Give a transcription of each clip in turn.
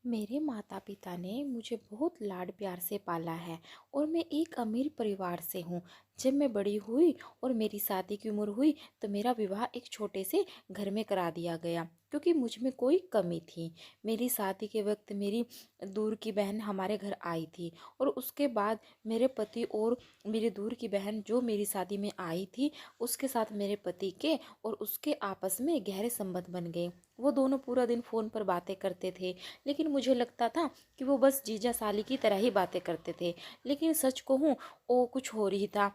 मेरे माता पिता ने मुझे बहुत लाड प्यार से पाला है और मैं एक अमीर परिवार से हूँ। जब मैं बड़ी हुई और मेरी शादी की उम्र हुई तो मेरा विवाह एक छोटे से घर में करा दिया गया क्योंकि मुझ में कोई कमी थी। मेरी शादी के वक्त मेरी दूर की बहन हमारे घर आई थी और उसके बाद मेरे पति और मेरी दूर की बहन जो मेरी शादी में आई थी उसके साथ मेरे पति के और उसके आपस में गहरे संबंध बन गए। वो दोनों पूरा दिन फ़ोन पर बातें करते थे, लेकिन मुझे लगता था कि वो बस जीजा साली की तरह ही बातें करते थे। लेकिन सच कहूँ, वो कुछ हो रही था।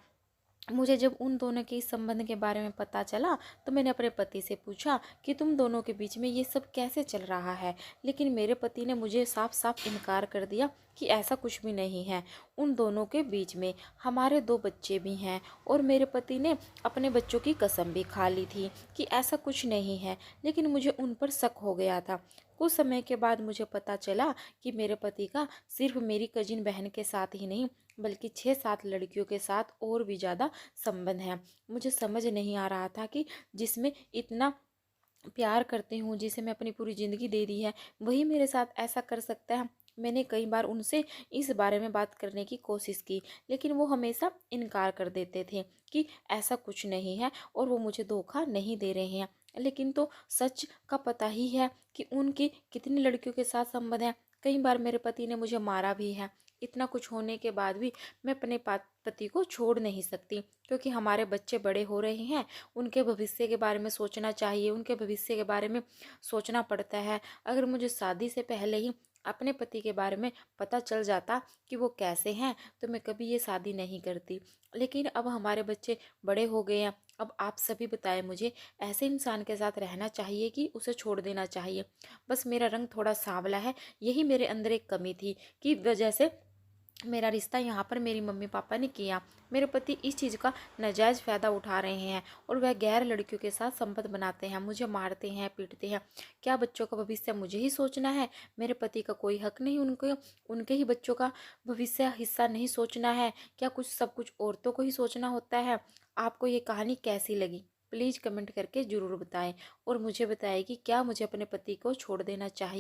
मुझे जब उन दोनों के इस संबंध के बारे में पता चला तो मैंने अपने पति से पूछा कि तुम दोनों के बीच में ये सब कैसे चल रहा है। लेकिन मेरे पति ने मुझे साफ साफ इनकार कर दिया कि ऐसा कुछ भी नहीं है। उन दोनों के बीच में हमारे दो बच्चे भी हैं और मेरे पति ने अपने बच्चों की कसम भी खा ली थी कि ऐसा कुछ नहीं है। लेकिन मुझे उन पर शक हो गया था। कुछ समय के बाद मुझे पता चला कि मेरे पति का सिर्फ मेरी कजिन बहन के साथ ही नहीं बल्कि 6-7 लड़कियों के साथ और भी ज़्यादा संबंध है। मुझे समझ नहीं आ रहा था कि जिसमें इतना प्यार करती हूँ, जिसे मैं अपनी पूरी ज़िंदगी दे दी है, वही मेरे साथ ऐसा कर सकता है। मैंने कई बार उनसे इस बारे में बात करने की कोशिश की, लेकिन वो हमेशा इनकार कर देते थे कि ऐसा कुछ नहीं है और वो मुझे धोखा नहीं दे रहे हैं। लेकिन तो सच का पता ही है कि उनकी कितनी लड़कियों के साथ संबंध है। कई बार मेरे पति ने मुझे मारा भी है। इतना कुछ होने के बाद भी मैं अपने पति को छोड़ नहीं सकती क्योंकि हमारे बच्चे बड़े हो रहे हैं। उनके भविष्य के बारे में सोचना चाहिए, उनके भविष्य के बारे में सोचना पड़ता है। अगर मुझे शादी से पहले ही अपने पति के बारे में पता चल जाता कि वो कैसे हैं तो मैं कभी ये शादी नहीं करती। लेकिन अब हमारे बच्चे बड़े हो गए हैं। अब आप सभी बताएं मुझे, ऐसे इंसान के साथ रहना चाहिए कि उसे छोड़ देना चाहिए। बस मेरा रंग थोड़ा सांवला है, यही मेरे अंदर एक कमी थी कि वजह से मेरा रिश्ता यहाँ पर मेरी मम्मी पापा ने किया। मेरे पति इस चीज़ का नाजायज़ फ़ायदा उठा रहे हैं और वह गैर लड़कियों के साथ संबंध बनाते हैं, मुझे मारते हैं, पीटते हैं। क्या बच्चों का भविष्य मुझे ही सोचना है? मेरे पति का कोई हक नहीं उनको उनके ही बच्चों का भविष्य हिस्सा नहीं सोचना है? क्या कुछ सब कुछ औरतों को ही सोचना होता है? आपको ये कहानी कैसी लगी? प्लीज़ कमेंट करके ज़रूर बताएं और मुझे बताएं कि क्या मुझे अपने पति को छोड़ देना चाहिए।